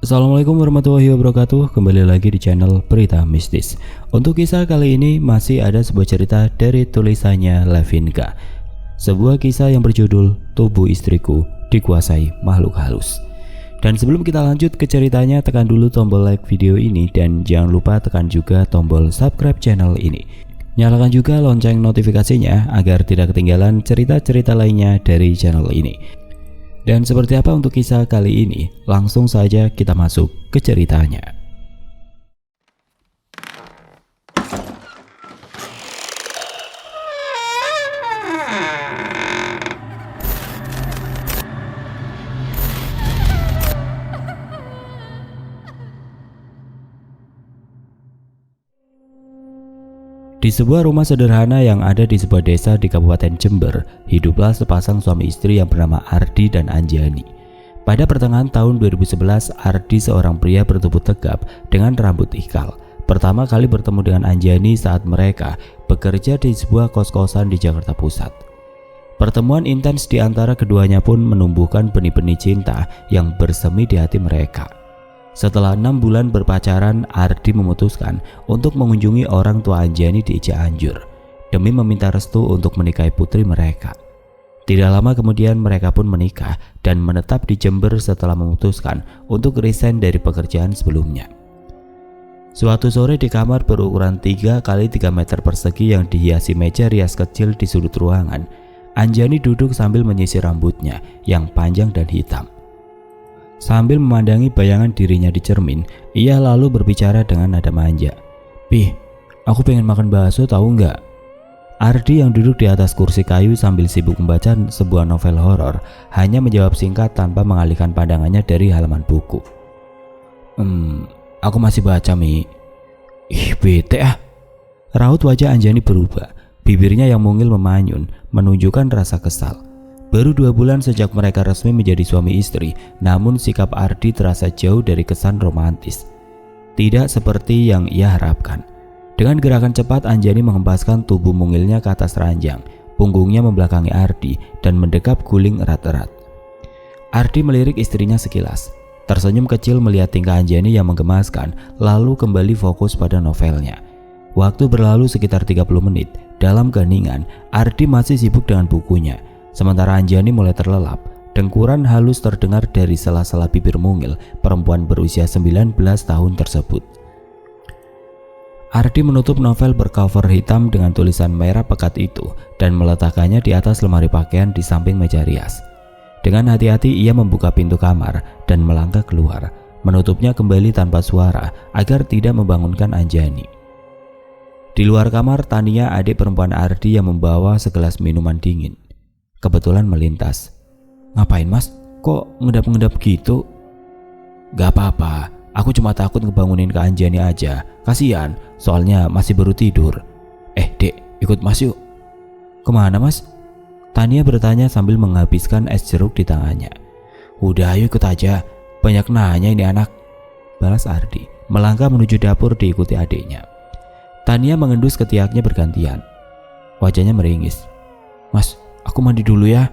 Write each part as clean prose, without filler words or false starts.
Assalamualaikum warahmatullahi wabarakatuh. Kembali lagi di channel Berita Mistis. Untuk kisah kali ini masih ada sebuah cerita dari tulisannya Levinka. Sebuah kisah yang berjudul Tubuh Istriku Dikuasai Makhluk Halus. Dan sebelum kita lanjut ke ceritanya, tekan dulu tombol like video ini dan jangan lupa tekan juga tombol subscribe channel ini. Nyalakan juga lonceng notifikasinya agar tidak ketinggalan cerita-cerita lainnya dari channel ini. Dan seperti apa untuk kisah kali ini? Langsung saja kita masuk ke ceritanya. Di sebuah rumah sederhana yang ada di sebuah desa di Kabupaten Jember, hiduplah sepasang suami istri yang bernama Ardi dan Anjani. Pada pertengahan tahun 2011, Ardi seorang pria bertubuh tegap dengan rambut ikal. Pertama kali bertemu dengan Anjani saat mereka bekerja di sebuah kos-kosan di Jakarta Pusat. Pertemuan intens di antara keduanya pun menumbuhkan benih-benih cinta yang bersemi di hati mereka. Setelah 6 bulan berpacaran, Ardi memutuskan untuk mengunjungi orang tua Anjani di Cianjur demi meminta restu untuk menikahi putri mereka. Tidak lama kemudian mereka pun menikah dan menetap di Jember setelah memutuskan untuk resign dari pekerjaan sebelumnya. Suatu sore di kamar berukuran 3 x 3 meter persegi yang dihiasi meja rias kecil di sudut ruangan, Anjani duduk sambil menyisir rambutnya yang panjang dan hitam. Sambil memandangi bayangan dirinya di cermin, ia lalu berbicara dengan nada manja. "Pih, aku pengen makan bakso tahu nggak?" Ardi yang duduk di atas kursi kayu sambil sibuk membaca sebuah novel horor hanya menjawab singkat tanpa mengalihkan pandangannya dari halaman buku. Aku masih baca, Mi." "Ih, bete ah." Raut wajah Anjani berubah, bibirnya yang mungil memanyun menunjukkan rasa kesal. Baru 2 bulan sejak mereka resmi menjadi suami istri, namun sikap Ardi terasa jauh dari kesan romantis. Tidak seperti yang ia harapkan. Dengan gerakan cepat, Anjani mengempaskan tubuh mungilnya ke atas ranjang, punggungnya membelakangi Ardi dan mendekap guling erat-erat. Ardi melirik istrinya sekilas, tersenyum kecil melihat tingkah Anjani yang menggemaskan, lalu kembali fokus pada novelnya. Waktu berlalu sekitar 30 menit. Dalam keheningan, Ardi masih sibuk dengan bukunya. Sementara Anjani mulai terlelap, dengkuran halus terdengar dari sela-sela bibir mungil perempuan berusia 19 tahun tersebut. Ardi menutup novel bercover hitam dengan tulisan merah pekat itu dan meletakkannya di atas lemari pakaian di samping meja rias. Dengan hati-hati ia membuka pintu kamar dan melangkah keluar, menutupnya kembali tanpa suara agar tidak membangunkan Anjani. Di luar kamar, Tania, adik perempuan Ardi yang membawa segelas minuman dingin, kebetulan melintas. "Ngapain mas? Kok ngedap-ngedap gitu?" "Gak apa-apa, aku cuma takut ngebangunin Kak Anjani aja. Kasian, soalnya masih baru tidur." Dek, ikut mas yuk." "Kemana mas?" Tania bertanya sambil menghabiskan es jeruk di tangannya. "Udah ayo ikut aja, banyak nanya ini anak," balas Ardi, melangkah menuju dapur diikuti adiknya. Tania mengendus ketiaknya bergantian. Wajahnya meringis. "Mas, aku mandi dulu ya."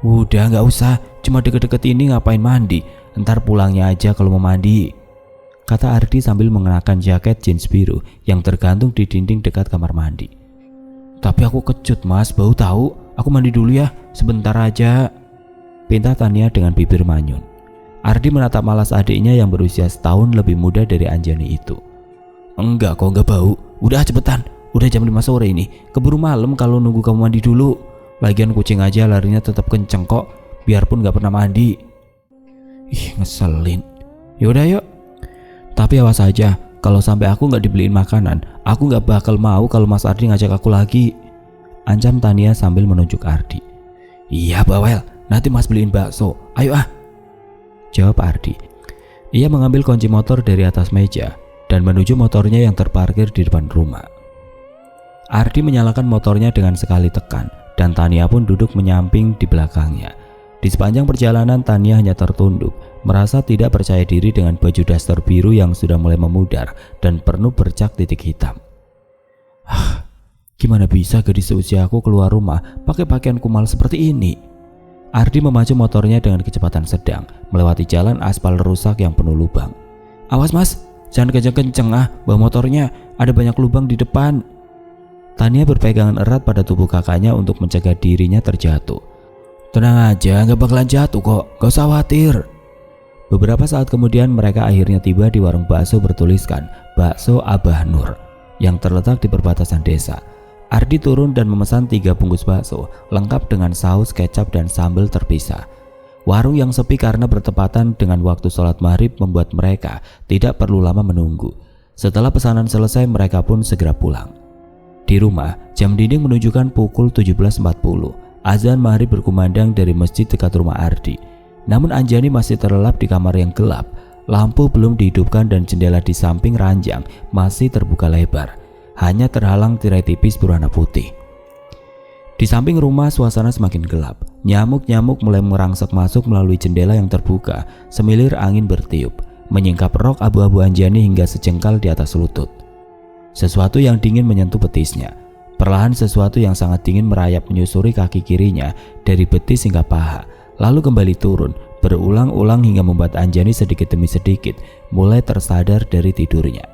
"Udah gak usah, cuma deket-deket ini ngapain mandi, ntar pulangnya aja kalau mau mandi," kata Ardi sambil mengenakan jaket jeans biru yang tergantung di dinding dekat kamar mandi. "Tapi aku kecut mas, bau tahu. Aku mandi dulu ya, sebentar aja," pinta Tania dengan bibir manyun. Ardi menatap malas adiknya yang berusia setahun lebih muda dari Anjani itu. "Enggak kok, gak bau. Udah cepetan, udah jam 5 sore ini, keburu malam kalau nunggu kamu mandi dulu. Lagian kucing aja larinya tetap kenceng kok, biarpun gak pernah mandi." "Ih, ngeselin. Yaudah yuk. Tapi awas aja, kalau sampai aku gak dibeliin makanan, aku gak bakal mau kalau Mas Ardi ngajak aku lagi," ancam Tania sambil menunjuk Ardi. "Iya bawel, nanti mas beliin bakso, ayo ah," jawab Ardi. Ia mengambil kunci motor dari atas meja dan menuju motornya yang terparkir di depan rumah. Ardi menyalakan motornya dengan sekali tekan, dan Tania pun duduk menyamping di belakangnya. Di sepanjang perjalanan, Tania hanya tertunduk, merasa tidak percaya diri dengan baju daster biru yang sudah mulai memudar dan penuh bercak titik hitam. Gimana bisa gadis seusia aku keluar rumah pakai pakaian kumal seperti ini?" Ardi memacu motornya dengan kecepatan sedang, melewati jalan aspal rusak yang penuh lubang. "Awas mas, jangan kenceng-kenceng bawa motornya, ada banyak lubang di depan." Tania berpegangan erat pada tubuh kakaknya untuk mencegah dirinya terjatuh. "Tenang aja, gak bakalan jatuh kok, gak usah khawatir." Beberapa saat kemudian mereka akhirnya tiba di warung bakso bertuliskan Bakso Abah Nur yang terletak di perbatasan desa. Ardi turun dan memesan 3 bungkus bakso lengkap dengan saus, kecap, dan sambal terpisah. Warung yang sepi karena bertepatan dengan waktu sholat maghrib membuat mereka tidak perlu lama menunggu. Setelah pesanan selesai mereka pun segera pulang. Di rumah, jam dinding menunjukkan pukul 17.40. Azan maghrib berkumandang dari masjid dekat rumah Ardi. Namun Anjani masih terlelap di kamar yang gelap. Lampu belum dihidupkan dan jendela di samping ranjang masih terbuka lebar. Hanya terhalang tirai tipis berwarna putih. Di samping rumah suasana semakin gelap. Nyamuk-nyamuk mulai merangsek masuk melalui jendela yang terbuka. Semilir angin bertiup, menyingkap rok abu-abu Anjani hingga sejengkal di atas lutut. Sesuatu yang dingin menyentuh betisnya. Perlahan sesuatu yang sangat dingin merayap menyusuri kaki kirinya dari betis hingga paha, lalu kembali turun, berulang-ulang hingga membuat Anjani sedikit demi sedikit mulai tersadar dari tidurnya.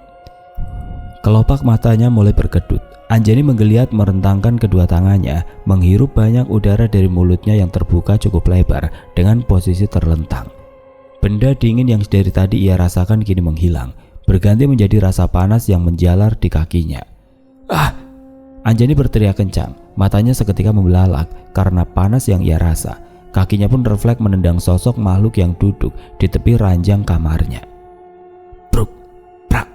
Kelopak matanya mulai berkedut. Anjani menggeliat merentangkan kedua tangannya, menghirup banyak udara dari mulutnya yang terbuka cukup lebar dengan posisi terlentang. Benda dingin yang dari tadi ia rasakan kini menghilang, berganti menjadi rasa panas yang menjalar di kakinya. "Ah!" Anjani berteriak kencang, matanya seketika membelalak karena panas yang ia rasa. Kakinya pun refleks menendang sosok makhluk yang duduk di tepi ranjang kamarnya. Bruk, prak.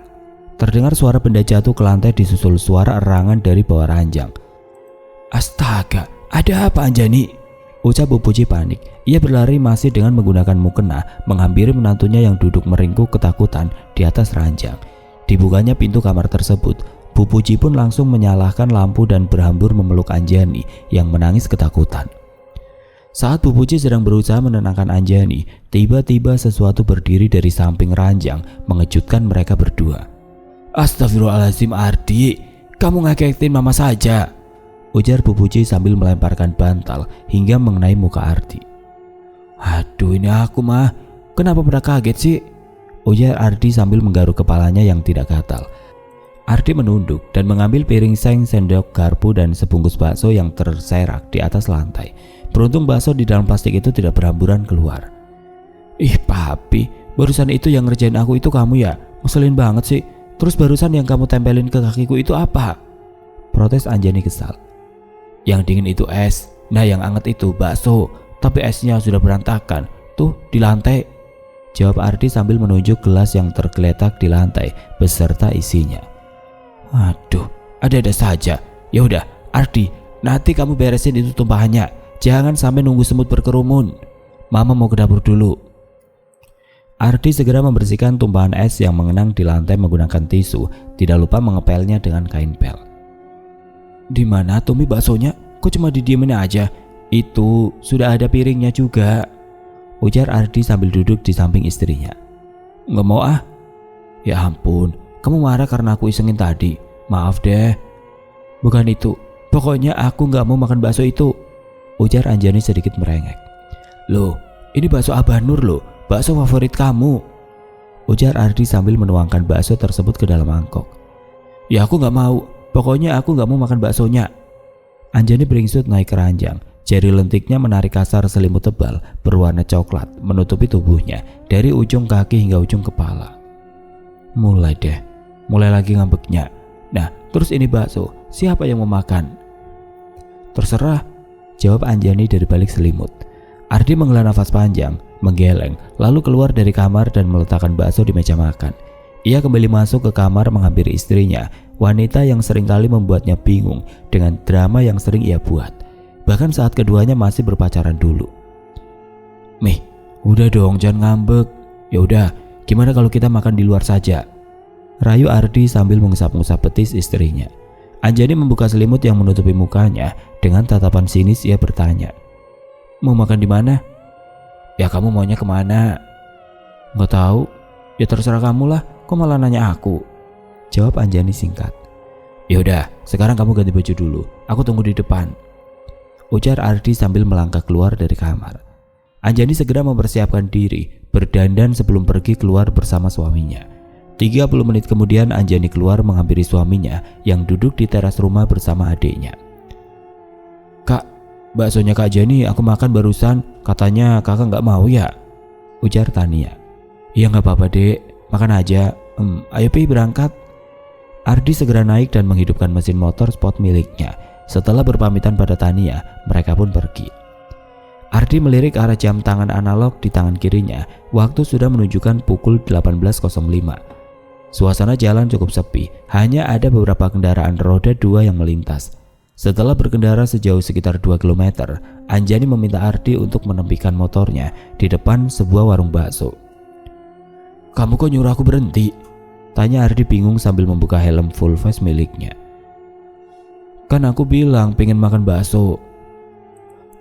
Terdengar suara benda jatuh ke lantai disusul suara erangan dari bawah ranjang. "Astaga, ada apa Anjani?" ucap Bu Puji panik. Ia berlari masih dengan menggunakan mukena menghampiri menantunya yang duduk meringkuk ketakutan di atas ranjang. Dibukanya pintu kamar tersebut, Bu Puji pun langsung menyalakan lampu dan berhambur memeluk Anjani yang menangis ketakutan. Saat Bu Puji sedang berusaha menenangkan Anjani, tiba-tiba sesuatu berdiri dari samping ranjang mengejutkan mereka berdua. "Astagfirullahaladzim Ardi, kamu ngagetin mama saja," ujar Bu Puji sambil melemparkan bantal hingga mengenai muka Ardi. "Aduh ini aku mah, kenapa pada kaget sih?" ujar Ardi sambil menggaruk kepalanya yang tidak gatal. Ardi menunduk dan mengambil piring seng, sendok, garpu, dan sebungkus bakso yang terserak di atas lantai. Beruntung bakso di dalam plastik itu tidak berhamburan keluar. "Ih papi, barusan itu yang ngerjain aku itu kamu ya? Ngeselin banget sih. Terus barusan yang kamu tempelin ke kakiku itu apa?" protes Anjani kesal. "Yang dingin itu es, nah yang anget itu bakso. Tapi esnya sudah berantakan, tuh di lantai," jawab Ardi sambil menunjuk gelas yang tergeletak di lantai beserta isinya. "Aduh, ada-ada saja. Ya udah, Ardi, nanti kamu beresin itu tumpahannya. Jangan sampai nunggu semut berkerumun. Mama mau ke dapur dulu." Ardi segera membersihkan tumpahan es yang mengenang di lantai menggunakan tisu, tidak lupa mengepelnya dengan kain pel. "Di mana Tumi baksonya? Kok cuma didiemin aja? Itu sudah ada piringnya juga," ujar Ardi sambil duduk di samping istrinya. "Nggak mau ah." "Ya ampun, kamu marah karena aku isengin tadi. Maaf deh." "Bukan itu, pokoknya aku nggak mau makan bakso itu," ujar Anjani sedikit merengek. "Loh, ini bakso Abah Nur loh, bakso favorit kamu," ujar Ardi sambil menuangkan bakso tersebut ke dalam mangkok. "Ya aku nggak mau, pokoknya aku nggak mau makan baksonya." Anjani beringsut naik ke ranjang. Jari lentiknya menarik kasar selimut tebal berwarna coklat menutupi tubuhnya dari ujung kaki hingga ujung kepala. Mulai lagi ngambeknya. "Nah, terus ini bakso, siapa yang mau makan?" "Terserah," jawab Anjani dari balik selimut. Ardi menghela nafas panjang, menggeleng, lalu keluar dari kamar dan meletakkan bakso di meja makan. Ia kembali masuk ke kamar menghampiri istrinya, wanita yang seringkali membuatnya bingung dengan drama yang sering ia buat. Bahkan saat keduanya masih berpacaran dulu. "Mih, udah dong jangan ngambek. Ya udah, gimana kalau kita makan di luar saja?" rayu Ardi sambil mengusap-ngusap betis istrinya. Anjani membuka selimut yang menutupi mukanya. Dengan tatapan sinis ia bertanya, "Mau makan di mana?" "Ya kamu maunya kemana?" "Nggak tahu. Ya terserah kamu lah. Kok malah nanya aku?" jawab Anjani singkat. "Ya udah, sekarang kamu ganti baju dulu. Aku tunggu di depan." ujar Ardi sambil melangkah keluar dari kamar. Anjani segera mempersiapkan diri, berdandan sebelum pergi keluar bersama suaminya. 30 menit kemudian Anjani keluar menghampiri suaminya yang duduk di teras rumah bersama adiknya. "Kak, baksonya Kak Jani aku makan barusan, katanya kakak gak mau ya?" ujar Tania. "Iya gak apa-apa dek, makan aja. Ayo Pi berangkat." Ardi segera naik dan menghidupkan mesin motor sport miliknya. Setelah berpamitan pada Tania, mereka pun pergi. Ardi melirik arah jam tangan analog di tangan kirinya. Waktu sudah menunjukkan pukul 18.05. Suasana jalan cukup sepi, hanya ada beberapa kendaraan roda 2 yang melintas. Setelah berkendara sejauh sekitar 2 km, Anjani meminta Ardi untuk menepikan motornya di depan sebuah warung bakso. "Kamu kok nyuruh aku berhenti?" tanya Ardi bingung sambil membuka helm full face miliknya. "Kan aku bilang pengen makan bakso."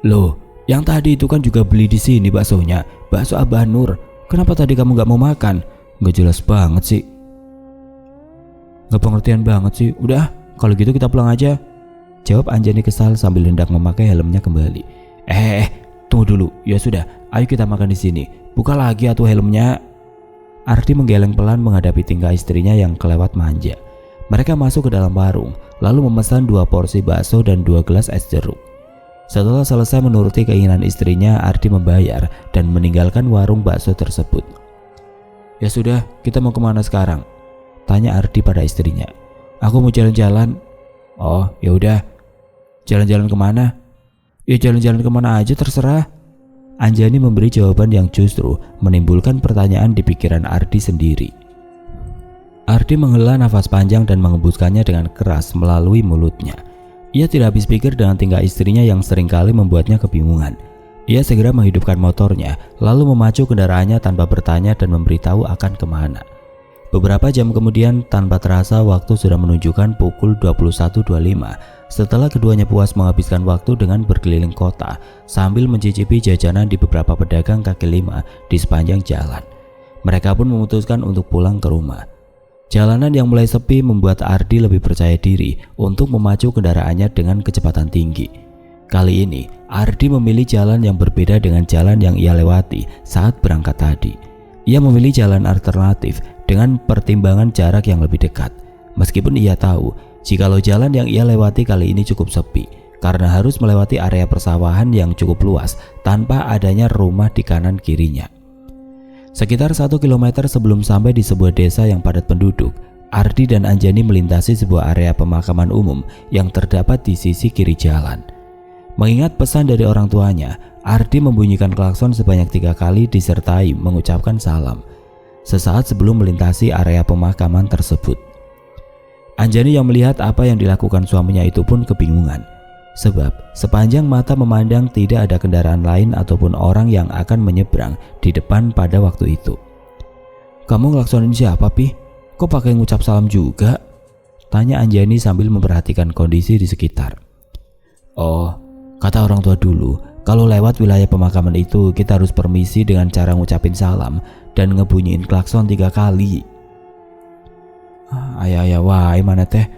"Loh, yang tadi itu kan juga beli di sini baksonya, bakso Abah Nur. Kenapa tadi kamu gak mau makan? Gak jelas banget sih." "Gak pengertian banget sih. Udah, kalau gitu kita pulang aja," jawab Anjani kesal sambil hendak memakai helmnya kembali. Tunggu dulu. Ya sudah, ayo kita makan di sini. Buka lagi atuh helmnya." Ardi menggeleng pelan menghadapi tingkah istrinya yang kelewat manja. Mereka masuk ke dalam warung, lalu memesan 2 porsi bakso dan 2 gelas es jeruk. Setelah selesai menuruti keinginan istrinya, Ardi membayar dan meninggalkan warung bakso tersebut. "Ya sudah, kita mau kemana sekarang?" tanya Ardi pada istrinya. "Aku mau jalan-jalan." "Oh, ya udah. Jalan-jalan kemana?" "Ya jalan-jalan kemana aja terserah." Anjani memberi jawaban yang justru menimbulkan pertanyaan di pikiran Ardi sendiri. Ardi menghela nafas panjang dan mengembuskannya dengan keras melalui mulutnya. Ia tidak habis pikir dengan tingkah istrinya yang seringkali membuatnya kebingungan. Ia segera menghidupkan motornya, lalu memacu kendaraannya tanpa bertanya dan memberitahu akan kemana. Beberapa jam kemudian, tanpa terasa waktu sudah menunjukkan pukul 21.25. Setelah keduanya puas menghabiskan waktu dengan berkeliling kota sambil mencicipi jajanan di beberapa pedagang kaki lima di sepanjang jalan, mereka pun memutuskan untuk pulang ke rumah. Jalanan yang mulai sepi membuat Ardi lebih percaya diri untuk memacu kendaraannya dengan kecepatan tinggi. Kali ini, Ardi memilih jalan yang berbeda dengan jalan yang ia lewati saat berangkat tadi. Ia memilih jalan alternatif dengan pertimbangan jarak yang lebih dekat. Meskipun ia tahu jikalau jalan yang ia lewati kali ini cukup sepi karena harus melewati area persawahan yang cukup luas tanpa adanya rumah di kanan kirinya. Sekitar 1 kilometer sebelum sampai di sebuah desa yang padat penduduk, Ardi dan Anjani melintasi sebuah area pemakaman umum yang terdapat di sisi kiri jalan. Mengingat pesan dari orang tuanya, Ardi membunyikan klakson sebanyak 3 kali disertai mengucapkan salam sesaat sebelum melintasi area pemakaman tersebut. Anjani yang melihat apa yang dilakukan suaminya itu pun kebingungan, sebab sepanjang mata memandang tidak ada kendaraan lain ataupun orang yang akan menyeberang di depan pada waktu itu. "Kamu ngelaksonin siapa, Pi? Kok pakai ngucap salam juga?" tanya Anjani sambil memperhatikan kondisi di sekitar. "Oh, kata orang tua dulu, kalau lewat wilayah pemakaman itu kita harus permisi dengan cara ngucapin salam dan ngebunyiin klakson 3 kali. Ayah wah, mana teh?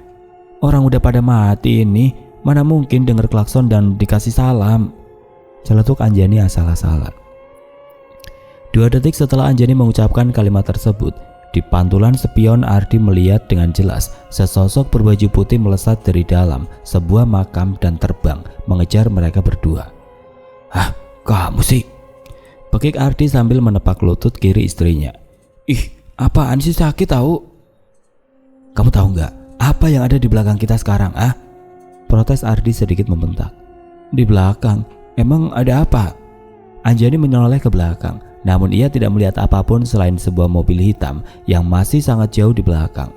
Orang udah pada mati ini, mana mungkin denger klakson dan dikasih salam?" celetuk Anjani asal-asalan. 2 detik setelah Anjani mengucapkan kalimat tersebut, di pantulan spion Ardi melihat dengan jelas sesosok berbaju putih melesat dari dalam sebuah makam dan terbang mengejar mereka berdua. "Hah, kamu sih?" pekik Ardi sambil menepak lutut kiri istrinya. "Ih, apaan sih, sakit tahu?" "Kamu tahu nggak apa yang ada di belakang kita sekarang, ah?" protes Ardi sedikit membentak. "Di belakang? Emang ada apa?" Anjani menoleh ke belakang, namun ia tidak melihat apapun selain sebuah mobil hitam yang masih sangat jauh di belakang.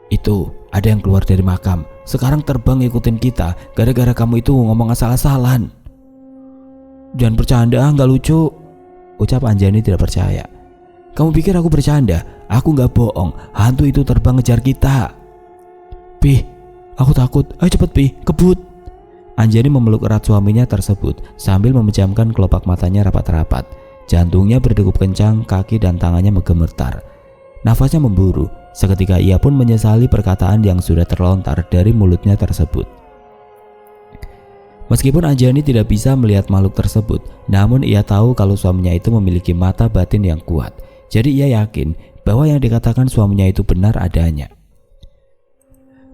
"Itu ada yang keluar dari makam, sekarang terbang ngikutin kita gara-gara kamu itu ngomong asal-asalan." "Jangan bercanda, nggak lucu," ucap Anjani tidak percaya. "Kamu pikir aku bercanda? Aku nggak bohong, hantu itu terbang ngejar kita." "Pi, aku takut, ayo cepet Pi, kebut." Anjani memeluk erat suaminya tersebut sambil memejamkan kelopak matanya rapat-rapat. Jantungnya berdegup kencang, kaki dan tangannya menggemetar. Nafasnya memburu, seketika ia pun menyesali perkataan yang sudah terlontar dari mulutnya tersebut. Meskipun Anjani tidak bisa melihat makhluk tersebut, namun ia tahu kalau suaminya itu memiliki mata batin yang kuat. Jadi ia yakin bahwa yang dikatakan suaminya itu benar adanya.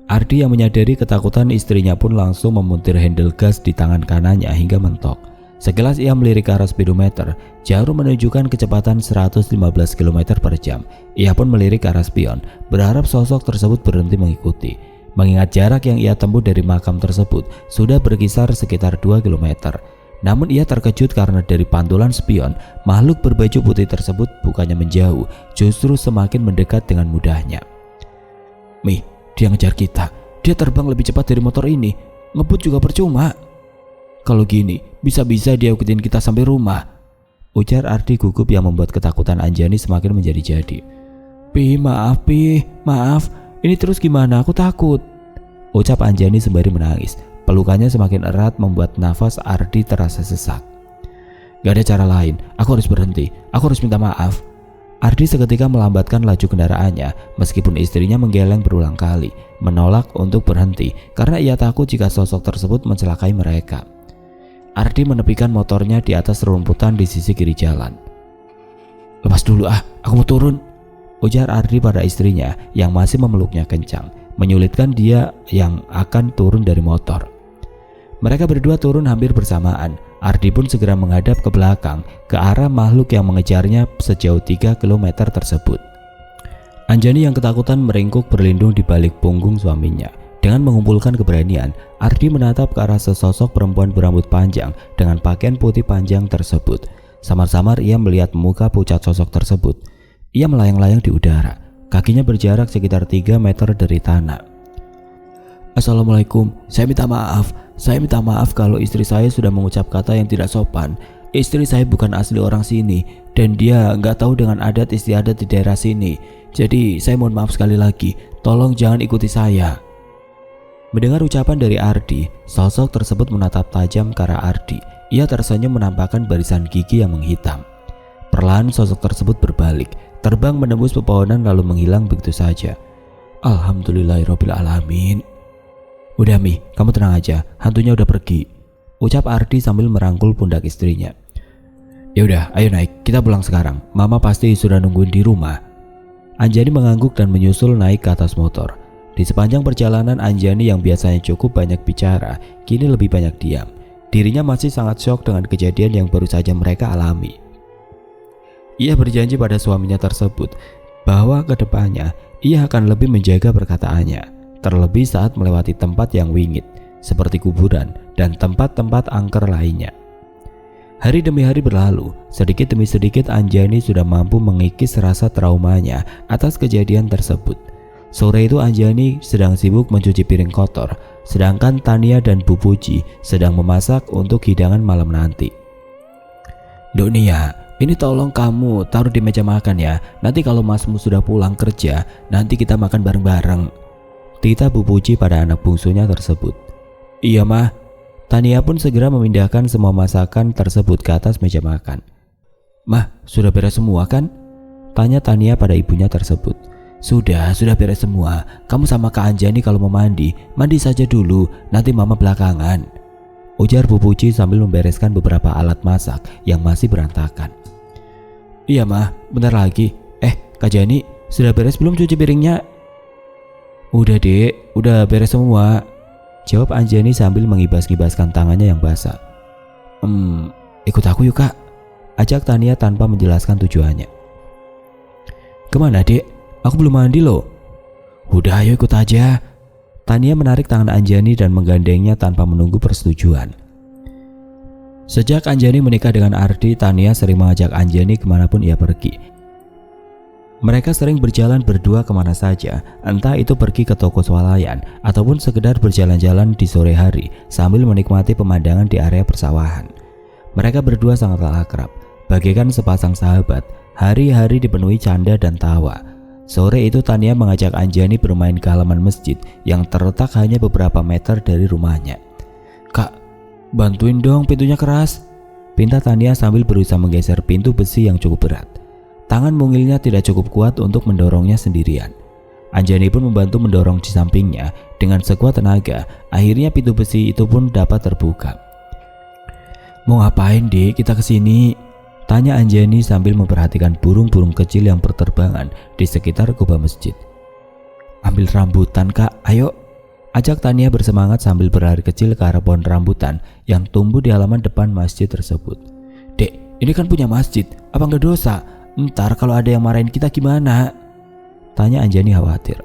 Ardi yang menyadari ketakutan istrinya pun langsung memuntir handle gas di tangan kanannya hingga mentok. Sekilas ia melirik ke arah speedometer, jarum menunjukkan kecepatan 115 km per jam. Ia pun melirik ke arah spion, berharap sosok tersebut berhenti mengikuti. Mengingat jarak yang ia tempuh dari makam tersebut sudah berkisar sekitar 2 km. Namun ia terkejut karena dari pantulan spion, makhluk berbaju putih tersebut bukannya menjauh, justru semakin mendekat dengan mudahnya. "Mi, dia ngejar kita. Dia terbang lebih cepat dari motor ini. Ngebut juga percuma. Kalau gini, bisa-bisa dia ikutin kita sampai rumah," ujar Ardi gugup yang membuat ketakutan Anjani semakin menjadi-jadi. "Pi, maaf Pi, maaf. Ini terus gimana? Aku takut," ucap Anjani sembari menangis. Pelukannya semakin erat membuat nafas Ardi terasa sesak. "Gak ada cara lain, aku harus berhenti. Aku harus minta maaf." Ardi seketika melambatkan laju kendaraannya meskipun istrinya menggeleng berulang kali, menolak untuk berhenti karena ia takut jika sosok tersebut mencelakai mereka. Ardi menepikan motornya di atas rerumputan di sisi kiri jalan. "Lepas dulu aku mau turun," ujar Ardi pada istrinya yang masih memeluknya kencang, menyulitkan dia yang akan turun dari motor. Mereka berdua turun hampir bersamaan. Ardi pun segera menghadap ke belakang ke arah makhluk yang mengejarnya sejauh 3 km tersebut. Anjani yang ketakutan meringkuk berlindung di balik punggung suaminya. Dengan mengumpulkan keberanian, Ardi menatap ke arah sesosok perempuan berambut panjang dengan pakaian putih panjang tersebut. Samar-samar ia melihat muka pucat sosok tersebut. Ia melayang-layang di udara, kakinya berjarak sekitar 3 meter dari tanah. "Assalamualaikum, saya minta maaf. Saya minta maaf kalau istri saya sudah mengucap kata yang tidak sopan. Istri saya bukan asli orang sini dan dia nggak tahu dengan adat istiadat di daerah sini. Jadi saya mohon maaf sekali lagi. Tolong jangan ikuti saya." Mendengar ucapan dari Ardi, sosok tersebut menatap tajam ke arah Ardi. Ia tersenyum menampakkan barisan gigi yang menghitam. Perlahan sosok tersebut berbalik, terbang menembus pepohonan lalu menghilang begitu saja. "Alhamdulillahirrabbilalamin." "Udah Mi, kamu tenang aja, hantunya udah pergi," ucap Ardi sambil merangkul pundak istrinya. "Ya udah, ayo naik, kita pulang sekarang. Mama pasti sudah nungguin di rumah." Anjani mengangguk dan menyusul naik ke atas motor. Di sepanjang perjalanan, Anjani yang biasanya cukup banyak bicara, kini lebih banyak diam. Dirinya masih sangat syok dengan kejadian yang baru saja mereka alami. Ia berjanji pada suaminya tersebut bahwa kedepannya ia akan lebih menjaga perkataannya, terlebih saat melewati tempat yang wingit seperti kuburan dan tempat-tempat angker lainnya. Hari demi hari berlalu, sedikit demi sedikit Anjani sudah mampu mengikis rasa traumanya atas kejadian tersebut. Sore itu Anjani sedang sibuk mencuci piring kotor, sedangkan Tania dan Bu Puji sedang memasak untuk hidangan malam nanti. "Dunia, ini tolong kamu taruh di meja makan ya. Nanti kalau masmu sudah pulang kerja, nanti kita makan bareng-bareng," titah Bu Puji pada anak bungsunya tersebut. "Iya mah." Tania pun segera memindahkan semua masakan tersebut ke atas meja makan. "Mah, sudah beres semua kan?" tanya Tania pada ibunya tersebut. Sudah beres semua. Kamu sama Kak Anjani kalau mau mandi saja dulu, nanti mama belakangan," ujar Bu Puji sambil membereskan beberapa alat masak yang masih berantakan. "Iya mah, bentar lagi. Kak Jani, sudah beres belum cuci piringnya?" "Udah Dek, udah beres semua," jawab Anjani sambil mengibas-ngibaskan tangannya yang basah. Ikut aku yuk Kak," ajak Tania tanpa menjelaskan tujuannya. "Kemana Dek? Aku belum mandi loh." "Udah ayo ikut aja." Tania menarik tangan Anjani dan menggandengnya tanpa menunggu persetujuan. Sejak Anjani menikah dengan Ardi, Tania sering mengajak Anjani kemanapun ia pergi. Mereka sering berjalan berdua kemana saja, entah itu pergi ke toko swalayan ataupun sekedar berjalan-jalan di sore hari sambil menikmati pemandangan di area persawahan. Mereka berdua sangatlah akrab, bagaikan sepasang sahabat. Hari-hari dipenuhi canda dan tawa. Sore itu Tania mengajak Anjani bermain ke halaman masjid yang terletak hanya beberapa meter dari rumahnya. "Kak, bantuin dong, pintunya keras," pinta Tania sambil berusaha menggeser pintu besi yang cukup berat. Tangan mungilnya tidak cukup kuat untuk mendorongnya sendirian. Anjani pun membantu mendorong di sampingnya dengan sekuat tenaga. Akhirnya pintu besi itu pun dapat terbuka. Mau ngapain Dek kita kesini? Tanya Anjani sambil memperhatikan burung-burung kecil yang berterbangan di sekitar kubah masjid. Ambil rambutan Kak, ayo. Ajak Tania bersemangat sambil berlari kecil ke arah pohon rambutan yang tumbuh di halaman depan masjid tersebut. Dek, ini kan punya masjid, apa nggak dosa? Ntar kalau ada yang marahin kita gimana? Tanya Anjani khawatir.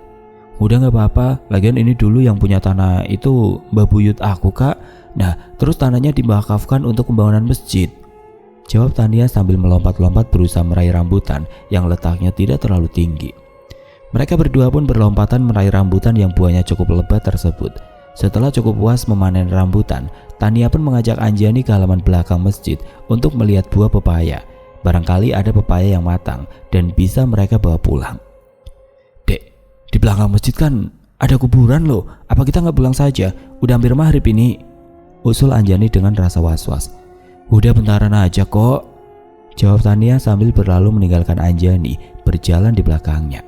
Udah nggak apa-apa, lagian ini dulu yang punya tanah itu Mbak Buyut aku Kak. Nah, terus tanahnya diwakafkan untuk pembangunan masjid. Jawab Tania sambil melompat-lompat berusaha meraih rambutan yang letaknya tidak terlalu tinggi. Mereka berdua pun berlompatan meraih rambutan yang buahnya cukup lebat tersebut. Setelah cukup puas memanen rambutan, Tania pun mengajak Anjani ke halaman belakang masjid untuk melihat buah pepaya. Barangkali ada pepaya yang matang dan bisa mereka bawa pulang. Dek, di belakang masjid kan ada kuburan loh. Apa kita nggak pulang saja? Udah hampir maghrib ini. Usul Anjani dengan rasa was-was. Udah bentaran aja kok. Jawab Tania sambil berlalu meninggalkan Anjani berjalan di belakangnya.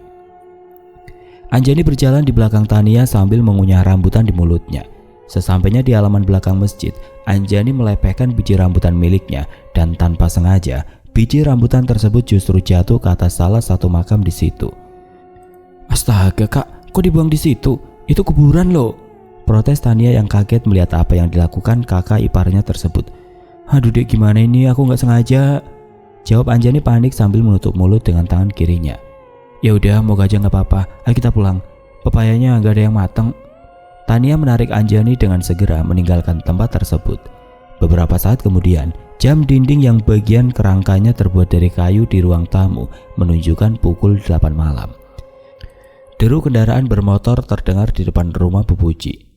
Anjani berjalan di belakang Tania sambil mengunyah rambutan di mulutnya. Sesampainya di halaman belakang masjid, Anjani melepehkan biji rambutan miliknya dan tanpa sengaja, biji rambutan tersebut justru jatuh ke atas salah satu makam di situ. Astaga Kak, kok dibuang di situ? Itu kuburan loh. Protes Tania yang kaget melihat apa yang dilakukan kakak iparnya tersebut. Aduh Dek, gimana ini, aku nggak sengaja. Jawab Anjani panik sambil menutup mulut dengan tangan kirinya. Ya udah, moga aja nggak apa-apa. Ayo kita pulang. Pepayanya nggak ada yang matang. Tania menarik Anjani dengan segera meninggalkan tempat tersebut. Beberapa saat kemudian, jam dinding yang bagian kerangkanya terbuat dari kayu di ruang tamu menunjukkan pukul 8 malam. Deru kendaraan bermotor terdengar di depan rumah Bu Puji.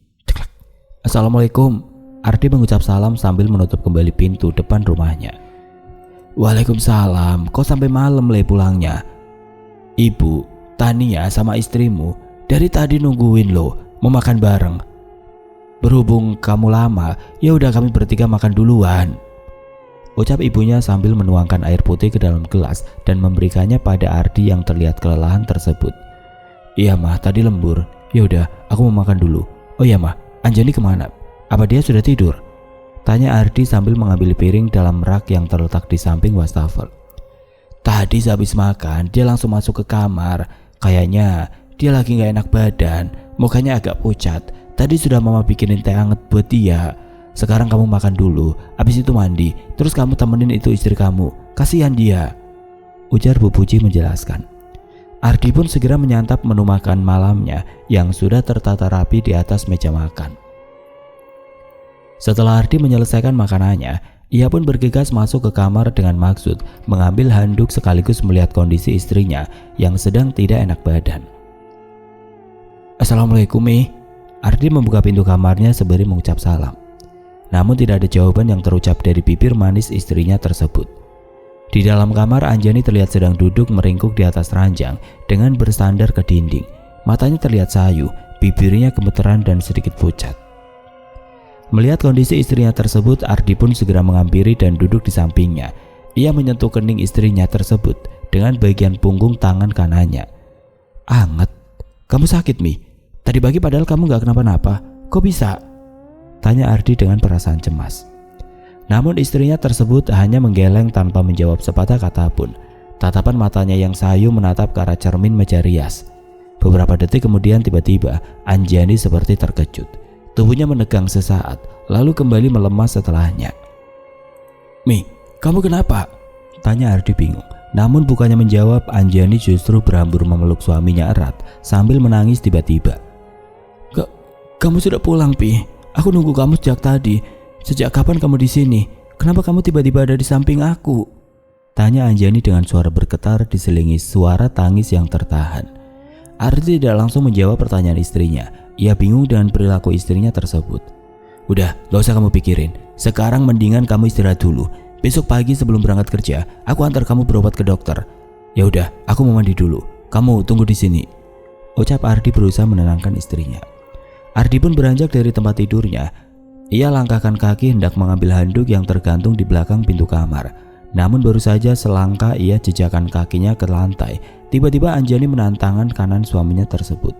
Assalamualaikum. Ardi mengucap salam sambil menutup kembali pintu depan rumahnya. Waalaikumsalam. Kok sampai malam le pulangnya? Ibu, Tania sama istrimu dari tadi nungguin lo mau makan bareng. Berhubung kamu lama, ya udah kami bertiga makan duluan. Ucap ibunya sambil menuangkan air putih ke dalam gelas dan memberikannya pada Ardi yang terlihat kelelahan tersebut. Iya mah, tadi lembur. Ya udah, aku mau makan dulu. Oh iya mah, Anjani kemana? Apa dia sudah tidur? Tanya Ardi sambil mengambil piring dalam rak yang terletak di samping wastafel. Tadi sehabis makan, dia langsung masuk ke kamar. Kayaknya dia lagi gak enak badan, mukanya agak pucat. Tadi sudah mama bikinin teh hangat buat dia. Sekarang kamu makan dulu, habis itu mandi. Terus kamu temenin itu istri kamu, kasihan dia. Ujar Bu Puji menjelaskan. Ardi pun segera menyantap menu makan malamnya yang sudah tertata rapi di atas meja makan. Setelah Ardi menyelesaikan makanannya, ia pun bergegas masuk ke kamar dengan maksud mengambil handuk sekaligus melihat kondisi istrinya yang sedang tidak enak badan. Assalamualaikum Mi. Ardi membuka pintu kamarnya sembari mengucap salam. Namun tidak ada jawaban yang terucap dari bibir manis istrinya tersebut. Di dalam kamar Anjani terlihat sedang duduk meringkuk di atas ranjang dengan bersandar ke dinding. Matanya terlihat sayu, bibirnya gemeteran dan sedikit pucat. Melihat kondisi istrinya tersebut, Ardi pun segera menghampiri dan duduk di sampingnya. Ia menyentuh kening istrinya tersebut dengan bagian punggung tangan kanannya. Anget, kamu sakit Mi? Tadi pagi padahal kamu gak kenapa-napa, kok bisa? Tanya Ardi dengan perasaan cemas. Namun istrinya tersebut hanya menggeleng tanpa menjawab sepatah kata pun. Tatapan matanya yang sayu menatap ke arah cermin meja rias. Beberapa detik kemudian tiba-tiba Anjani seperti terkejut. Tubuhnya menegang sesaat, lalu kembali melemah setelahnya. Mi, kamu kenapa? Tanya Ardi bingung. Namun bukannya menjawab, Anjani justru berhambur memeluk suaminya erat sambil menangis tiba-tiba. Kamu sudah pulang, Pi. Aku nunggu kamu sejak tadi. Sejak kapan kamu di sini? Kenapa kamu tiba-tiba ada di samping aku? Tanya Anjani dengan suara bergetar diselingi suara tangis yang tertahan. Ardi tidak langsung menjawab pertanyaan istrinya. Ia bingung dengan perilaku istrinya tersebut. Udah, gak usah kamu pikirin. Sekarang mendingan kamu istirahat dulu. Besok pagi sebelum berangkat kerja, aku antar kamu berobat ke dokter. Ya udah, aku mau mandi dulu. Kamu tunggu di sini. Ucap Ardi berusaha menenangkan istrinya. Ardi pun beranjak dari tempat tidurnya. Ia langkahkan kaki hendak mengambil handuk yang tergantung di belakang pintu kamar. Namun baru saja selangkah ia jejakkan kakinya ke lantai, tiba-tiba Anjani menahan tangan kanan suaminya tersebut.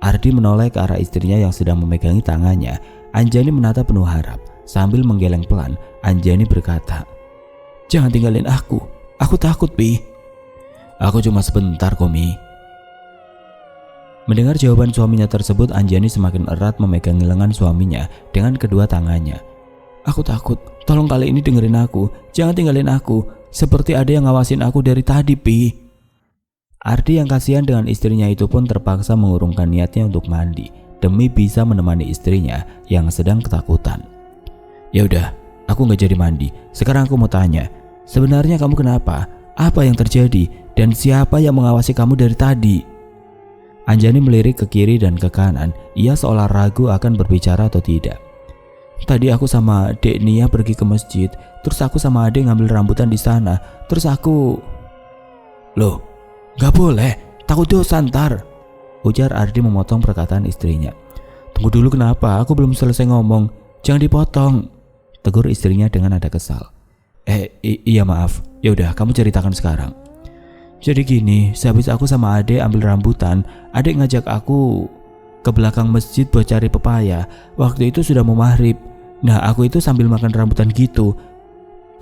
Ardi menoleh ke arah istrinya yang sedang memegangi tangannya. Anjani menatap penuh harap. Sambil menggeleng pelan, Anjani berkata, "Jangan tinggalin aku takut Pi." "Aku cuma sebentar kok Mi." Mendengar jawaban suaminya tersebut, Anjani semakin erat memegang lengan suaminya dengan kedua tangannya. "Aku takut, tolong kali ini dengerin aku, jangan tinggalin aku, seperti ada yang ngawasin aku dari tadi Pi." Ardi yang kasihan dengan istrinya itu pun terpaksa mengurungkan niatnya untuk mandi demi bisa menemani istrinya yang sedang ketakutan. "Ya udah, aku nggak jadi mandi. Sekarang aku mau tanya, sebenarnya kamu kenapa? Apa yang terjadi? Dan siapa yang mengawasi kamu dari tadi?" Anjani melirik ke kiri dan ke kanan. Ia seolah ragu akan berbicara atau tidak. "Tadi aku sama Dek Nia pergi ke masjid. Terus aku sama Ade ngambil rambutan di sana. Terus aku..." "Loh, gak boleh. Takut dosa ntar," ujar Ardi memotong perkataan istrinya. "Tunggu dulu, kenapa? Aku belum selesai ngomong. Jangan dipotong," tegur istrinya dengan nada kesal. Iya maaf. Ya udah, kamu ceritakan sekarang." "Jadi gini, sehabis aku sama Ade ambil rambutan, Ade ngajak aku ke belakang masjid buat cari pepaya. Waktu itu sudah mau maghrib. Nah, aku itu sambil makan rambutan gitu.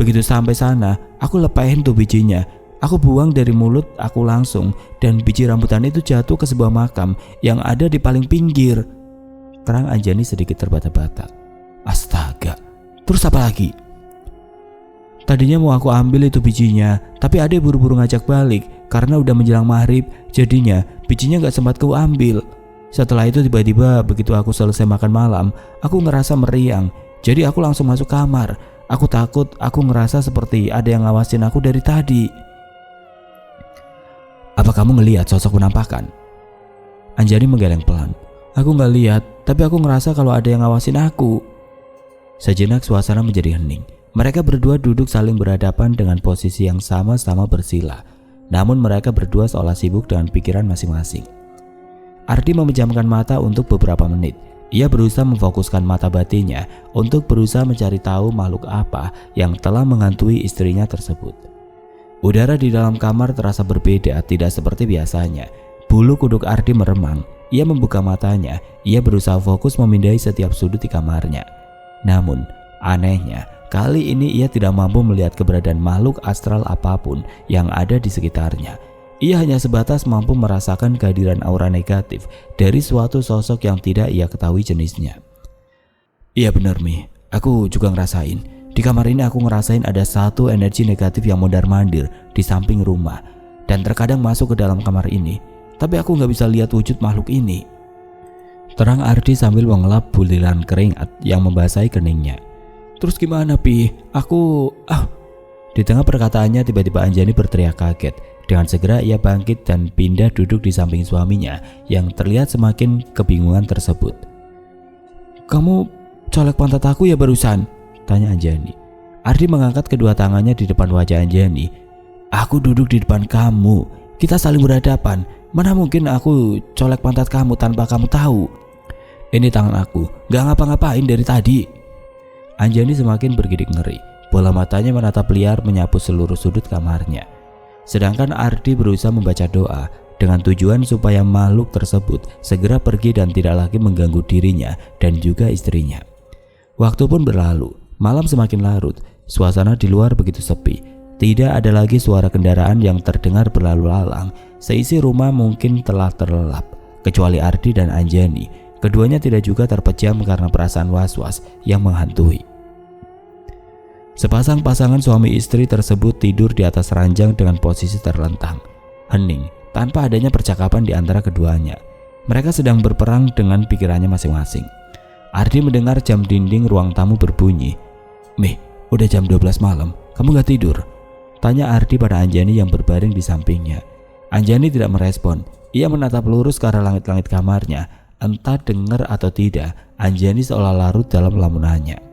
Begitu sampai sana, aku lepain tuh bijinya. Aku buang dari mulut aku langsung, dan biji rambutan itu jatuh ke sebuah makam yang ada di paling pinggir," terang Anjani sedikit terbata-bata. "Astaga, terus apa lagi?" "Tadinya mau aku ambil itu bijinya, tapi Ade buru-buru ngajak balik karena udah menjelang maghrib. Jadinya bijinya gak sempat ku ambil. Setelah itu tiba-tiba begitu aku selesai makan malam, aku ngerasa meriang. Jadi aku langsung masuk kamar. Aku takut, aku ngerasa seperti ada yang ngawasin aku dari tadi." "Apa kamu ngelihat sosok penampakan?" Anjani menggeleng pelan. "Aku gak lihat, tapi aku ngerasa kalau ada yang ngawasin aku." Sejenak suasana menjadi hening. Mereka berdua duduk saling berhadapan dengan posisi yang sama-sama bersila. Namun mereka berdua seolah sibuk dengan pikiran masing-masing. Ardi memejamkan mata untuk beberapa menit. Ia berusaha memfokuskan mata batinnya untuk berusaha mencari tahu makhluk apa yang telah menghantui istrinya tersebut. Udara di dalam kamar terasa berbeda, tidak seperti biasanya. Bulu kuduk Ardi meremang. Ia membuka matanya. Ia berusaha fokus memindai setiap sudut di kamarnya. Namun, anehnya, kali ini ia tidak mampu melihat keberadaan makhluk astral apapun yang ada di sekitarnya. Ia hanya sebatas mampu merasakan kehadiran aura negatif dari suatu sosok yang tidak ia ketahui jenisnya. "Iya benar Mi, aku juga ngerasain. Di kamar ini aku ngerasain ada satu energi negatif yang mondar-mandir di samping rumah. Dan terkadang masuk ke dalam kamar ini. Tapi aku gak bisa lihat wujud makhluk ini," terang Ardi sambil mengelap buliran keringat yang membasahi keningnya. "Terus gimana Pi? Aku... Di tengah perkataannya tiba-tiba Anjani berteriak kaget. Dengan segera ia bangkit dan pindah duduk di samping suaminya yang terlihat semakin kebingungan tersebut. "Kamu colek pantat aku ya barusan?" tanya Anjani. Ardi mengangkat kedua tangannya di depan wajah Anjani. "Aku duduk di depan kamu. Kita saling berhadapan. Mana mungkin aku colek pantat kamu tanpa kamu tahu? Ini tangan aku, gak ngapa-ngapain dari tadi." Anjani semakin bergidik ngeri. Bola matanya menatap liar menyapu seluruh sudut kamarnya. Sedangkan Ardi berusaha membaca doa dengan tujuan supaya makhluk tersebut segera pergi dan tidak lagi mengganggu dirinya dan juga istrinya. Waktu pun berlalu, malam semakin larut, suasana di luar begitu sepi. Tidak ada lagi suara kendaraan yang terdengar berlalu lalang. Seisi rumah mungkin telah terlelap, kecuali Ardi dan Anjani. Keduanya tidak juga terpejam karena perasaan was-was yang menghantui. Sepasang pasangan suami istri tersebut tidur di atas ranjang dengan posisi terlentang, hening, tanpa adanya percakapan di antara keduanya. Mereka sedang berperang dengan pikirannya masing-masing. Ardi mendengar jam dinding ruang tamu berbunyi. "Mi, udah jam 12 malam, kamu gak tidur?" tanya Ardi pada Anjani yang berbaring di sampingnya. Anjani tidak merespon. Ia menatap lurus ke arah langit-langit kamarnya. Entah dengar atau tidak, Anjani seolah larut dalam lamunannya.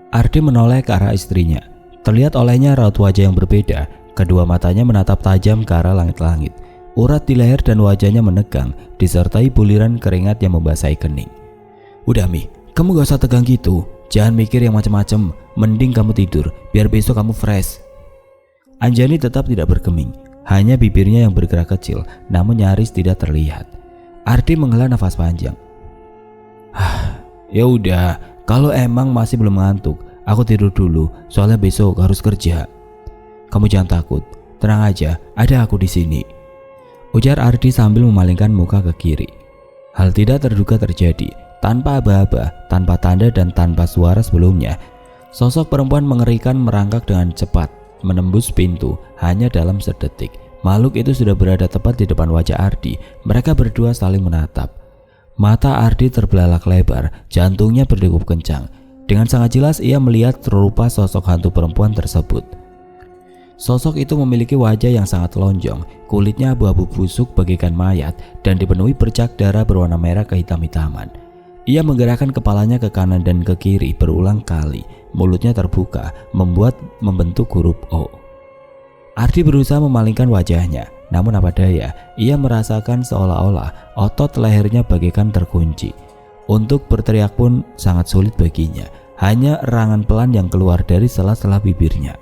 Ardi menoleh ke arah istrinya. Terlihat olehnya raut wajah yang berbeda. Kedua matanya menatap tajam ke arah langit-langit. Urat di leher dan wajahnya menegang, disertai buliran keringat yang membasahi kening. "Udah Mi, kamu gak usah tegang gitu. Jangan mikir yang macam-macam. Mending kamu tidur, biar besok kamu fresh." Anjani tetap tidak bergeming. Hanya bibirnya yang bergerak kecil, namun nyaris tidak terlihat. Ardi menghela nafas panjang. "Ya udah, Kalau emang masih belum ngantuk, aku tidur dulu, soalnya besok harus kerja. Kamu jangan takut, tenang aja, ada aku di sini. Ujar Ardi sambil memalingkan muka ke kiri. Hal tidak terduga terjadi. Tanpa aba-aba, tanpa tanda dan tanpa suara sebelumnya, sosok perempuan mengerikan merangkak dengan cepat, menembus pintu hanya dalam sedetik. Makhluk itu sudah berada tepat di depan wajah Ardi. Mereka berdua saling menatap. Mata Ardi terbelalak lebar, jantungnya berdegup kencang. Dengan sangat jelas ia melihat rupa sosok hantu perempuan tersebut. Sosok itu memiliki wajah yang sangat lonjong, kulitnya abu-abu busuk bagaikan mayat dan dipenuhi bercak darah berwarna merah kehitam-hitaman. Ia menggerakkan kepalanya ke kanan dan ke kiri berulang kali, mulutnya terbuka, membentuk huruf O. Ardi berusaha memalingkan wajahnya, namun apa daya, ia merasakan seolah-olah otot lehernya bagaikan terkunci. Untuk berteriak pun sangat sulit baginya, hanya erangan pelan yang keluar dari sela-sela bibirnya.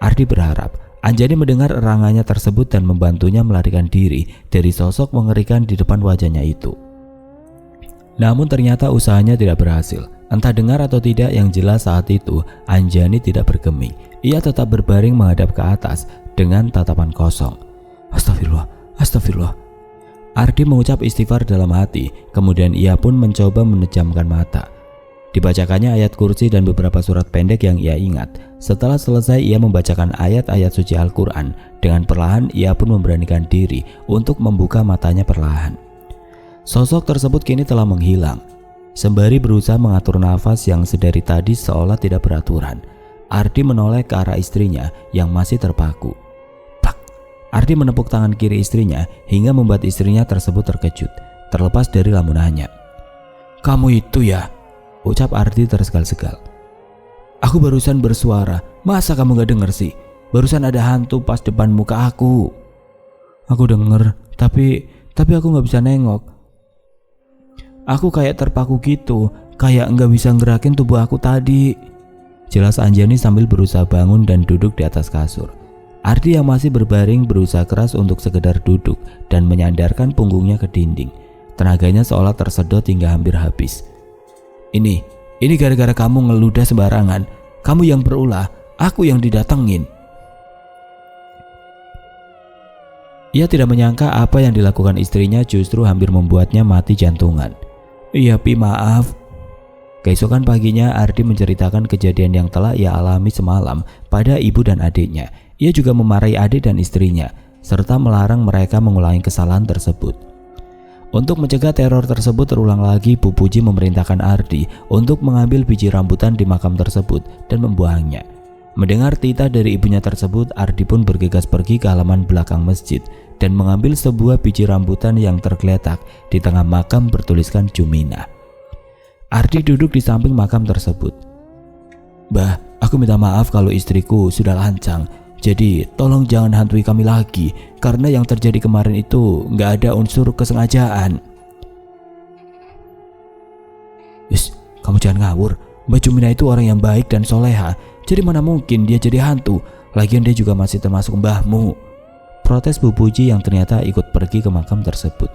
Ardi berharap Anjani mendengar erangannya tersebut dan membantunya melarikan diri dari sosok mengerikan di depan wajahnya itu. Namun ternyata usahanya tidak berhasil. Entah dengar atau tidak, yang jelas saat itu Anjani tidak bergeming. Ia tetap berbaring menghadap ke atas dengan tatapan kosong. Astagfirullah, astagfirullah. Ardi mengucap istighfar dalam hati, kemudian ia pun mencoba menejamkan mata. Dibacakannya ayat kursi dan beberapa surat pendek yang ia ingat. Setelah selesai ia membacakan ayat-ayat suci Al-Quran. Dengan perlahan ia pun memberanikan diri untuk membuka matanya perlahan. Sosok tersebut kini telah menghilang. Sembari berusaha mengatur nafas yang sedari tadi seolah tidak beraturan, Ardi menoleh ke arah istrinya yang masih terpaku. Plak! Ardi menepuk tangan kiri istrinya hingga membuat istrinya tersebut terkejut, terlepas dari lamunannya. Kamu itu ya? Ucap Ardi tersegal-segal. Aku barusan bersuara, masa kamu gak denger sih? Barusan ada hantu pas depan muka aku. Aku denger, tapi aku gak bisa nengok. Aku kayak terpaku gitu, kayak gak bisa ngerakin tubuh aku tadi. Jelas Anjani sambil berusaha bangun dan duduk di atas kasur. Ardi yang masih berbaring berusaha keras untuk sekedar duduk dan menyandarkan punggungnya ke dinding. Tenaganya seolah tersedot hingga hampir habis. Ini gara-gara kamu ngeludah sembarangan. Kamu yang berulah, aku yang didatengin. Ia tidak menyangka apa yang dilakukan istrinya justru hampir membuatnya mati jantungan. Iya Pi, maaf. Keesokan paginya Ardi menceritakan kejadian yang telah ia alami semalam pada ibu dan adiknya. Ia juga memarahi adik dan istrinya, serta melarang mereka mengulangi kesalahan tersebut. Untuk mencegah teror tersebut terulang lagi, Bu Puji memerintahkan Ardi untuk mengambil biji rambutan di makam tersebut dan membuangnya. Mendengar titah dari ibunya tersebut, Ardi pun bergegas pergi ke halaman belakang masjid dan mengambil sebuah biji rambutan yang tergeletak di tengah makam bertuliskan Jumina. Ardi duduk di samping makam tersebut. Bah, aku minta maaf kalau istriku sudah lancang. Jadi tolong jangan hantui kami lagi, karena yang terjadi kemarin itu nggak ada unsur kesengajaan. Kamu jangan ngawur. Mbak Jumina itu orang yang baik dan soleha. Jadi mana mungkin dia jadi hantu? Lagian dia juga masih termasuk mbahmu. Protes Bu Puji yang ternyata ikut pergi ke makam tersebut.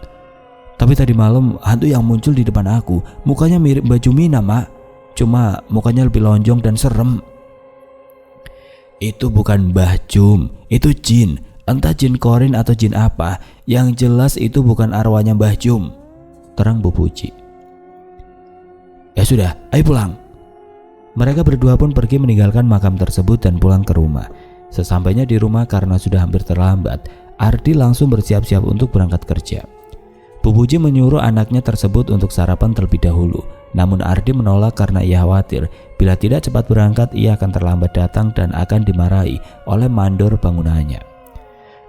Tapi tadi malam hantu yang muncul di depan aku mukanya mirip Mbak Jumina, Mak. Cuma mukanya lebih lonjong dan serem. Itu bukan Mbah Jum, itu jin. Entah jin korin atau jin apa. Yang jelas itu bukan arwahnya Mbah Jum, terang Bu Puji. Ya sudah, ayo pulang. Mereka berdua pun pergi meninggalkan makam tersebut dan pulang ke rumah. Sesampainya di rumah karena sudah hampir terlambat, Ardi langsung bersiap-siap untuk berangkat kerja. Bu Puji menyuruh anaknya tersebut untuk sarapan terlebih dahulu. Namun Ardi menolak karena ia khawatir bila tidak cepat berangkat ia akan terlambat datang dan akan dimarahi oleh mandor bangunannya.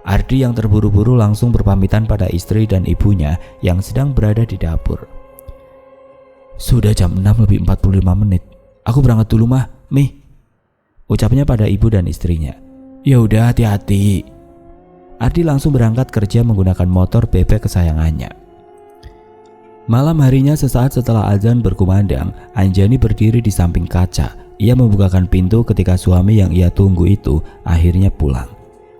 Ardi yang terburu-buru langsung berpamitan pada istri dan ibunya yang sedang berada di dapur. Sudah jam 6:45. Aku berangkat dulu mah, Mi. Ucapnya pada ibu dan istrinya. Ya udah, hati-hati. Ardi langsung berangkat kerja menggunakan motor bebek kesayangannya. Malam harinya sesaat setelah azan berkumandang, Anjani berdiri di samping kaca. Ia membukakan pintu ketika suami yang ia tunggu itu akhirnya pulang.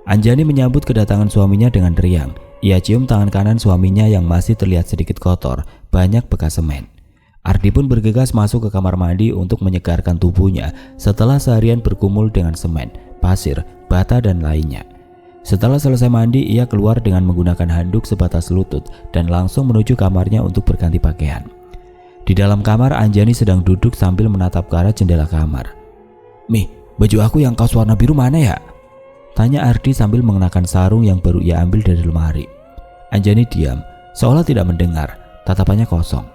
Anjani menyambut kedatangan suaminya dengan riang. Ia cium tangan kanan suaminya yang masih terlihat sedikit kotor, banyak bekas semen. Ardi pun bergegas masuk ke kamar mandi untuk menyegarkan tubuhnya setelah seharian bergumul dengan semen, pasir, bata, dan lainnya. Setelah selesai mandi, ia keluar dengan menggunakan handuk sebatas lutut dan langsung menuju kamarnya untuk berganti pakaian. Di dalam kamar, Anjani sedang duduk sambil menatap ke arah jendela kamar. "Mi, baju aku yang kaos warna biru mana ya?" tanya Ardi sambil mengenakan sarung yang baru ia ambil dari lemari. Anjani diam, seolah tidak mendengar, tatapannya kosong.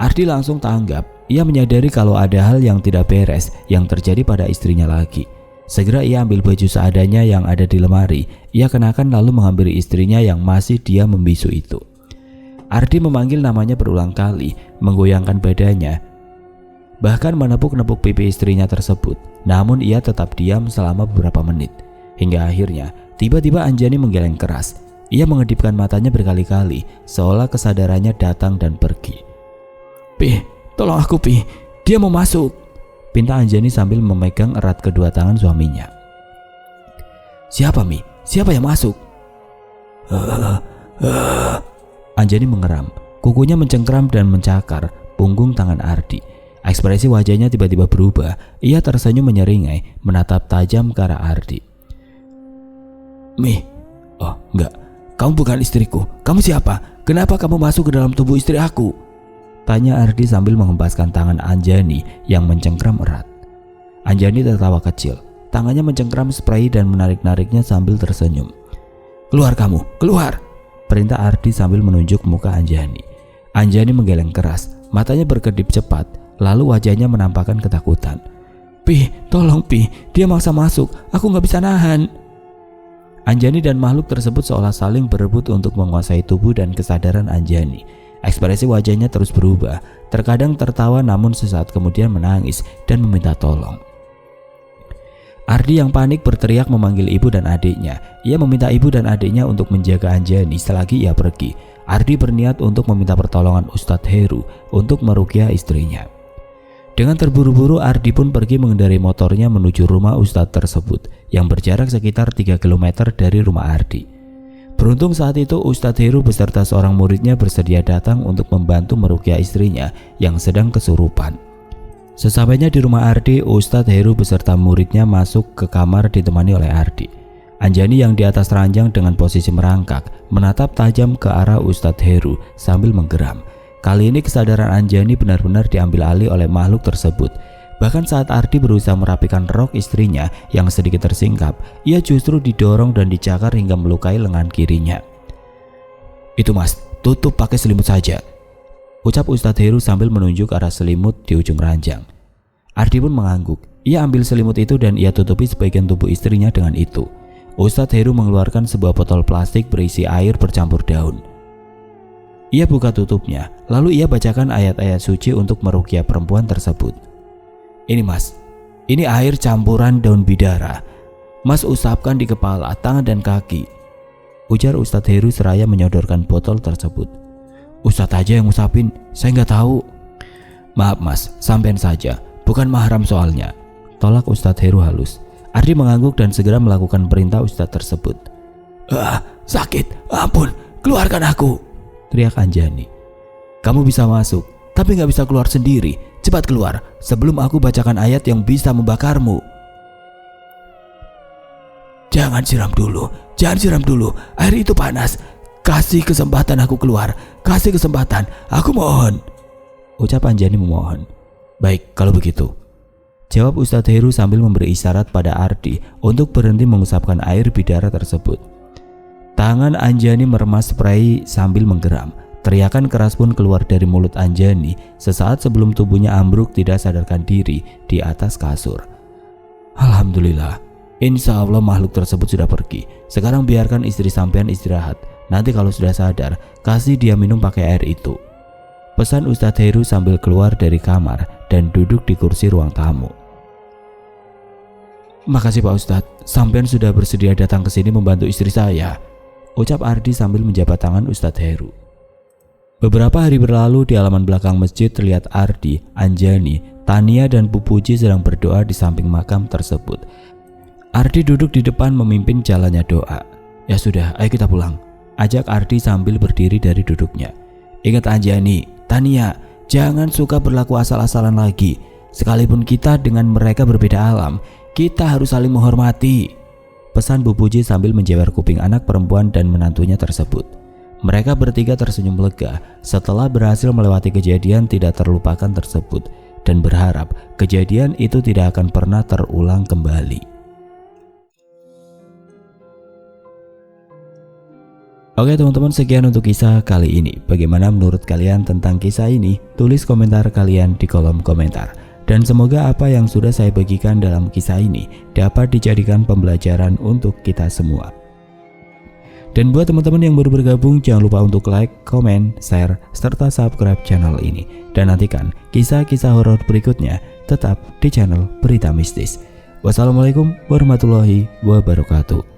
Ardi langsung tanggap, ia menyadari kalau ada hal yang tidak beres yang terjadi pada istrinya lagi. Segera ia ambil baju seadanya yang ada di lemari, ia kenakan lalu menghampiri istrinya yang masih dia membisu itu. Ardi memanggil namanya berulang kali, menggoyangkan badannya, bahkan menepuk-nepuk pipi istrinya tersebut. Namun ia tetap diam selama beberapa menit. Hingga akhirnya, tiba-tiba Anjani menggeleng keras. Ia mengedipkan matanya berkali-kali, seolah kesadarannya datang dan pergi. "Pi, tolong aku Pi, dia mau masuk," pinta Anjani sambil memegang erat kedua tangan suaminya. "Siapa Mi? Siapa yang masuk?" Anjani mengeram, kukunya mencengkram dan mencakar punggung tangan Ardi. Ekspresi wajahnya tiba-tiba berubah, ia tersenyum menyeringai, menatap tajam ke arah Ardi. "Mi, oh enggak, kamu bukan istriku, kamu siapa? Kenapa kamu masuk ke dalam tubuh istri aku?" tanya Ardi sambil menghempaskan tangan Anjani yang mencengkram erat. Anjani tertawa kecil, tangannya mencengkram spray dan menarik-nariknya sambil tersenyum. "Keluar kamu, keluar!" perintah Ardi sambil menunjuk muka Anjani. Anjani menggeleng keras, matanya berkedip cepat, lalu wajahnya menampakkan ketakutan. "Pi, tolong Pi, dia maksa masuk, aku gak bisa nahan." Anjani dan makhluk tersebut seolah saling berebut untuk menguasai tubuh dan kesadaran Anjani. Ekspresi wajahnya terus berubah, terkadang tertawa namun sesaat kemudian menangis dan meminta tolong. Ardi yang panik berteriak memanggil ibu dan adiknya. Ia meminta ibu dan adiknya untuk menjaga Anjani selagi ia pergi. Ardi berniat untuk meminta pertolongan Ustadz Heru untuk meruqyah istrinya. Dengan terburu-buru Ardi pun pergi mengendarai motornya menuju rumah Ustadz tersebut yang berjarak sekitar 3 km dari rumah Ardi. Beruntung saat itu Ustadz Heru beserta seorang muridnya bersedia datang untuk membantu meruqyah istrinya yang sedang kesurupan. Sesampainya di rumah Ardi, Ustadz Heru beserta muridnya masuk ke kamar ditemani oleh Ardi. Anjani yang di atas ranjang dengan posisi merangkak menatap tajam ke arah Ustadz Heru sambil menggeram. Kali ini kesadaran Anjani benar-benar diambil alih oleh makhluk tersebut. Bahkan saat Ardi berusaha merapikan rok istrinya yang sedikit tersingkap, ia justru didorong dan dicakar hingga melukai lengan kirinya. "Itu Mas, tutup pakai selimut saja," ucap Ustadz Heru sambil menunjuk arah selimut di ujung ranjang. Ardi pun mengangguk. Ia ambil selimut itu dan ia tutupi sebagian tubuh istrinya dengan itu. Ustadz Heru mengeluarkan sebuah botol plastik berisi air bercampur daun. Ia buka tutupnya, lalu ia bacakan ayat-ayat suci untuk meruqyah perempuan tersebut. "Ini Mas, ini air campuran daun bidara. Mas usapkan di kepala, tangan dan kaki," ujar Ustadz Heru seraya menyodorkan botol tersebut. "Ustadz aja yang ngusapin, saya nggak tahu." "Maaf Mas, sampean saja, bukan mahram soalnya," tolak Ustadz Heru halus. Ardi mengangguk dan segera melakukan perintah Ustadz tersebut. Sakit, ampun, keluarkan aku," teriak Anjani. "Kamu bisa masuk, tapi nggak bisa keluar sendiri. Cepat keluar sebelum aku bacakan ayat yang bisa membakarmu." Jangan siram dulu, air itu panas. Kasih kesempatan aku keluar, kasih kesempatan, aku mohon," ucap Anjani memohon. "Baik, kalau begitu," jawab Ustadz Heru sambil memberi isyarat pada Ardi untuk berhenti mengusapkan air bidara tersebut. Tangan Anjani meremas spray sambil menggeram. Teriakan keras pun keluar dari mulut Anjani sesaat sebelum tubuhnya ambruk tidak sadarkan diri di atas kasur. "Alhamdulillah, insya Allah makhluk tersebut sudah pergi. Sekarang biarkan istri sampean istirahat. Nanti kalau sudah sadar, kasih dia minum pakai air itu," pesan Ustadz Heru sambil keluar dari kamar dan duduk di kursi ruang tamu. "Makasih Pak Ustadz, sampean sudah bersedia datang ke sini membantu istri saya," ucap Ardi sambil menjabat tangan Ustadz Heru. Beberapa hari berlalu, di halaman belakang masjid terlihat Ardi, Anjani, Tania dan Pupuji sedang berdoa di samping makam tersebut. Ardi duduk di depan memimpin jalannya doa. "Ya sudah, ayo kita pulang," ajak Ardi sambil berdiri dari duduknya. "Ingat Anjani, Tania, jangan suka berlaku asal-asalan lagi. Sekalipun kita dengan mereka berbeda alam, kita harus saling menghormati. Pesan Bu Puji sambil menjewer kuping anak perempuan dan menantunya tersebut. Mereka bertiga tersenyum lega setelah berhasil melewati kejadian tidak terlupakan tersebut dan berharap kejadian itu tidak akan pernah terulang kembali. Oke teman-teman, sekian untuk kisah kali ini. Bagaimana menurut kalian tentang kisah ini? Tulis komentar kalian di kolom komentar. Dan semoga apa yang sudah saya bagikan dalam kisah ini dapat dijadikan pembelajaran untuk kita semua. Dan buat teman-teman yang baru bergabung, jangan lupa untuk like, komen, share, serta subscribe channel ini. Dan nantikan kisah-kisah horor berikutnya tetap di channel Berita Mistis. Wassalamualaikum warahmatullahi wabarakatuh.